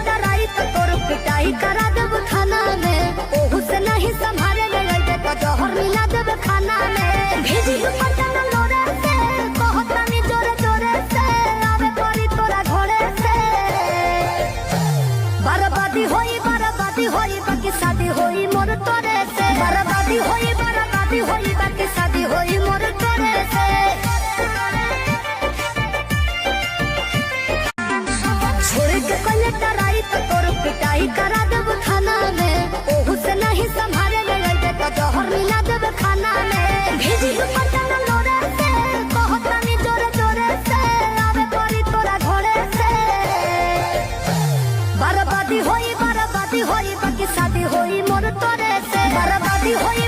Try तो तोर पिटाई करा देब थाना में। ओहू से नहीं संभाले ले अइबे तो जहर मिला देब खाना में। भेजी पटन लोरे से कहतानी जोरे जोरे से आवे पड़ी तोरा घोड़े से। बर्बादी होई बाकी शादी होई मोर तोरे से। बर्बादी होई बाकी शादी होई मोर तोरे से। छोड़ के कोई टराई तो तोर पिटाई करा देब थाना में। ओहू से नहीं संभाले ले अइबे तो जहर मिला देब खाना में। भेजी पटन लोरे से कहतानी जोरे जोरे से आवे पड़ी तोरा घोड़े से। बर्बादी होई बाकी शादी होई मोर तोरे से। बर्बादी होई